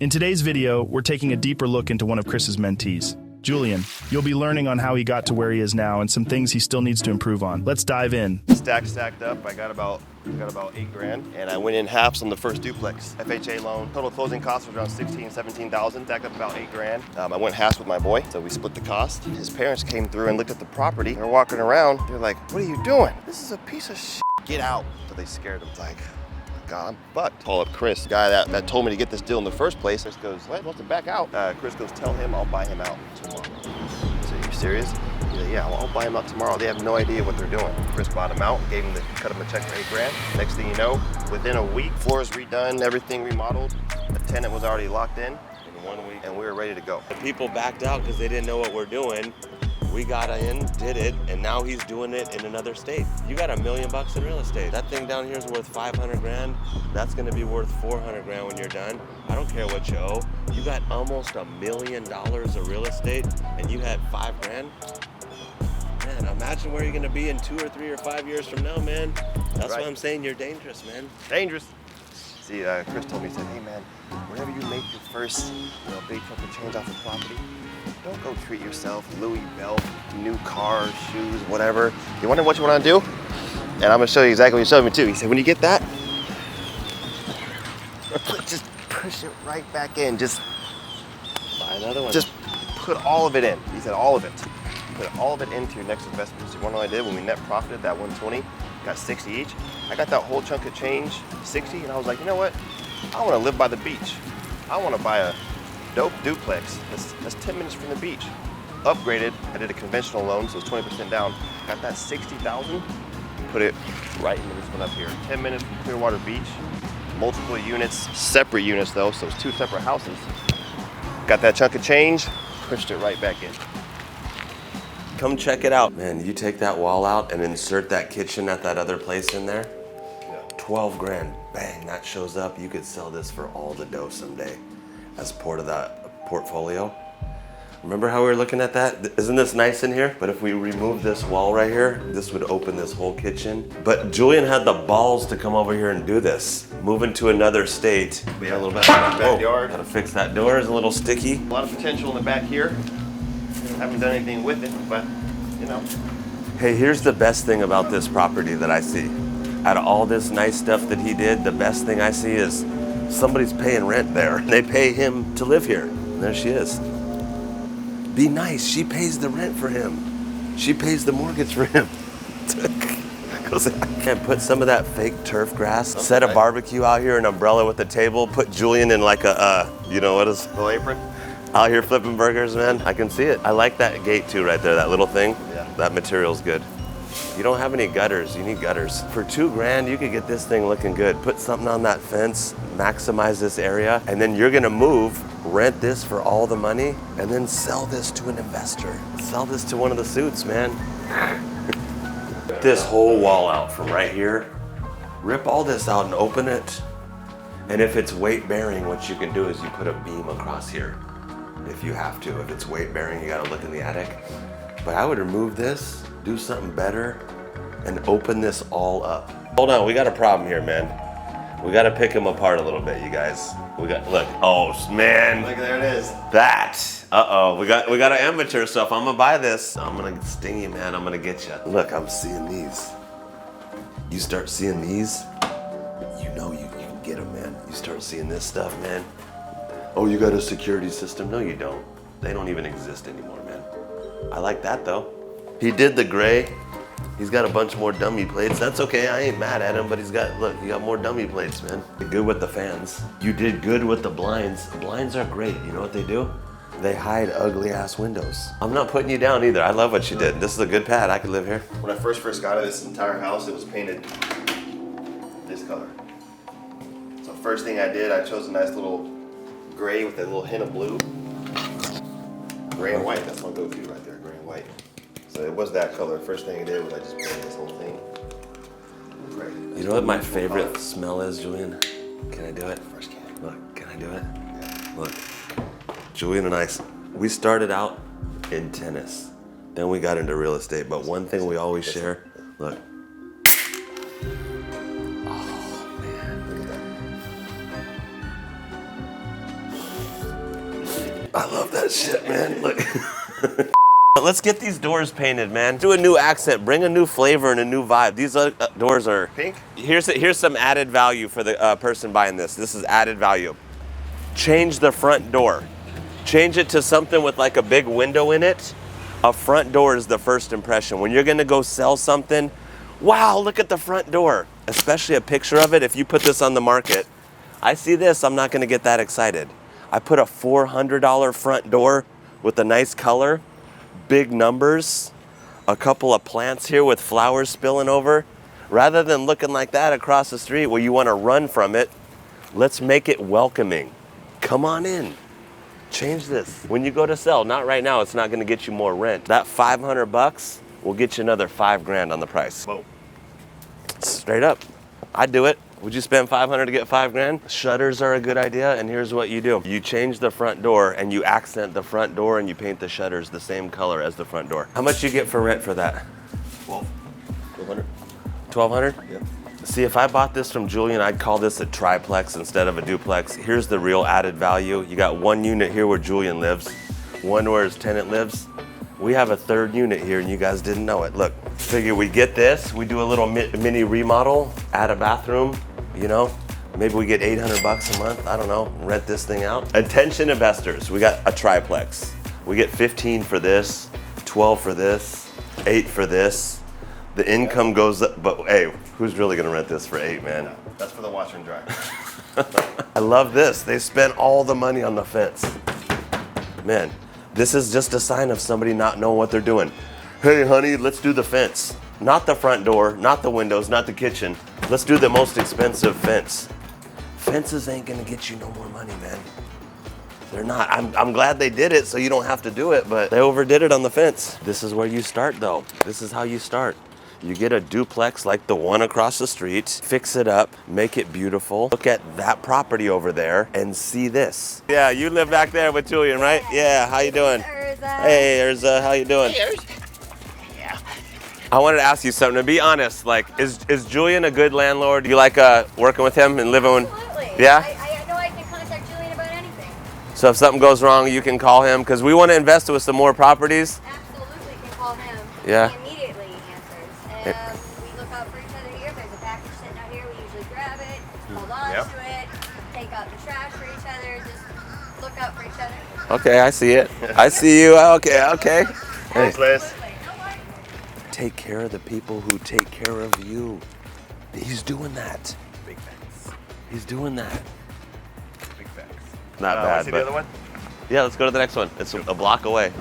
In today's video, we're taking a deeper look into one of Chris's mentees, Julian. You'll be learning on how he got to where he is now and some things he still needs to improve on. Let's dive in. Stacked up. I got about $8,000, and I went in halves on the first duplex. FHA loan. Total closing cost was around 17,000. Stacked up about $8,000. I went halves with my boy, so we split the cost. His parents came through and looked at the property. They're walking around. They're like, "What are you doing? This is a piece of shit. Get out!" So they scared him. Like, God, but call up Chris, the guy that told me to get this deal in the first place. Chris goes, "What? Wants to back out?" Chris goes, "Tell him I'll buy him out tomorrow." So you serious? Yeah, well, I'll buy him out tomorrow. They have no idea what they're doing. Chris bought him out, cut him a check for $8,000. Next thing you know, within a week, floors redone, everything remodeled. The tenant was already locked in 1 week, and we were ready to go. The people backed out because they didn't know what we're doing. We got in, did it, and now he's doing it in another state. You got $1 million in real estate. That thing down here is worth 500 grand. That's gonna be worth 400 grand when you're done. I don't care what you owe. You got almost $1 million of real estate, and you had 5 grand. Man, imagine where you're gonna be in 2 or 3 or 5 years from now, man. That's Right. why I'm saying you're dangerous, man. Dangerous. See, Chris told me, he said, "Hey man, whenever you make your first, big chunk of change off the property, don't go treat yourself, Louis belt, new cars, shoes, whatever. You wonder what you want to do? And I'm gonna show you exactly what he showed me too." He said, "When you get that, just push it right back in. Just Buy another one. Just put all of it in." He said, "All of it. Put all of it into your next investment." So you wanna know what I did when we net profited that 120, got 60 each. I got that whole chunk of change, 60, and I was like, you know what? I wanna live by the beach. I wanna buy a dope duplex that's 10 minutes from the beach. Upgraded, I did a conventional loan, so it's 20% down. Got that 60,000, put it right into this one up here. 10 minutes from Clearwater Beach, multiple units, separate units though, so it's 2 separate houses. Got that chunk of change, pushed it right back in. Come check it out. Man, you take that wall out and insert that kitchen at that other place in there, 12 grand, bang, that shows up. You could sell this for all the dough someday as part of that portfolio. Remember how we were looking at that? Isn't this nice in here? But if we remove this wall right here, this would open this whole kitchen. But Julian had the balls to come over here and do this. Moving to another state. We have a little bit of backyard. Gotta fix that door, it's a little sticky. A lot of potential in the back here. Haven't done anything with it, but you know. Hey, here's the best thing about this property that I see. Out of all this nice stuff that he did, the best thing I see is somebody's paying rent there. They pay him to live here. And there she is. Be nice, she pays the rent for him. She pays the mortgage for him. I can put some of that fake turf grass, set a barbecue out here, an umbrella with a table, put Julian in like a, Little apron. out here flipping burgers, man. I can see it. I like that gate too right there, that little thing. Yeah. That material's good. You don't have any gutters, you need gutters. For 2 grand, you could get this thing looking good. Put something on that fence, maximize this area, and then you're gonna move, rent this for all the money, and then sell this to an investor. Sell this to one of the suits, man. This whole wall out from right here, rip all this out and open it. And if it's weight bearing, what you can do is you put a beam across here. If you have to, if it's weight bearing, you gotta look in the attic. But I would remove this, do something better, and open this all up. Hold on, we got a problem here, man. We gotta pick them apart a little bit, you guys. Look, oh man. Look, there it is. That, we got an amateur stuff. I'm gonna buy this. I'm gonna sting you, man, I'm gonna get you. Look, I'm seeing these. You start seeing these, you know you can get them, man. You start seeing this stuff, man. Oh, you got a security system? No, you don't. They don't even exist anymore, man. I like that though. He did the gray. He's got a bunch more dummy plates. That's okay, I ain't mad at him, but look, you got more dummy plates, man. You're good with the fans. You did good with the blinds. The blinds are great, you know what they do? They hide ugly ass windows. I'm not putting you down either. I love what you did. This is a good pad, I could live here. When I first got it, this entire house, it was painted this color. So first thing I did, I chose a nice little gray with a little hint of blue. Gray and white, that's my go-to right there, gray and white. So it was that color. First thing I did was I just painted this whole thing gray. You know what my favorite smell is, Julian? Can I do it? Fresh can. Look, can I do it? Yeah. Look, Julian and I, we started out in tennis. Then we got into real estate, but one thing we always share, look. Oh, man. I love that shit, man. Look. Let's get these doors painted, man. Do a new accent, bring a new flavor and a new vibe. These doors are Pink? Here's some added value for the person buying this. This is added value. Change the front door. Change it to something with like a big window in it. A front door is the first impression. When you're gonna go sell something, wow, look at the front door. Especially a picture of it. If you put this on the market, I see this, I'm not gonna get that excited. I put a $400 front door with a nice color, big numbers, a couple of plants here with flowers spilling over. Rather than looking like that across the street where you wanna run from it, let's make it welcoming. Come on in. Change this. When you go to sell, not right now, it's not gonna get you more rent. That 500 bucks will get you another 5 grand on the price. Whoa. Straight up, I'd do it. Would you spend 500 to get 5 grand? Shutters are a good idea, and here's what you do. You change the front door and you accent the front door and you paint the shutters the same color as the front door. How much you get for rent for that? 1200. 1200? Yep. See, if I bought this from Julian, I'd call this a triplex instead of a duplex. Here's the real added value. You got one unit here where Julian lives, one where his tenant lives. We have a third unit here and you guys didn't know it. Look, figure we get this, we do a little mini remodel, add a bathroom, you know, maybe we get 800 bucks a month, I don't know, rent this thing out. Attention investors, we got a triplex. We get 15 for this, 12 for this, 8 for this. The income goes up, but hey, who's really gonna rent this for 8, man? No, that's for the washer and dryer. I love this. They spent all the money on the fence. Man, this is just a sign of somebody not knowing what they're doing. Hey, honey, let's do the fence. Not the front door, not the windows, not the kitchen. Let's do the most expensive fence. Fences ain't gonna get you no more money, man. They're not. I'm glad they did it so you don't have to do it, but they overdid it on the fence. This is where you start, though. This is how you start. You get a duplex like the one across the street, fix it up, make it beautiful. Look at that property over there and see this. Yeah, you live back there with Julian, right? Yeah, how you doing? Hey, Erza, how you doing? Yeah. I wanted to ask you something. To be honest, like, is Julian a good landlord? Do you like working with him and living? Absolutely. Yeah? I know I can contact Julian about anything. So if something goes wrong, you can call him because we want to invest with some more properties. Absolutely can call him. Yeah. He immediately answers. We look out for each other here. If there's a package sitting out here, we usually grab it, hold on Yep. to it, take out the trash for each other, just look out for each other. Okay, I see it. I see you. Okay. Thanks, Liz. Absolutely. No worries. Take care of the people who take care of you. He's doing that. Big facts. He's doing that. Big facts. Not Wanna bad, see but the other one? yeah, let's go to the next one. It's a block away.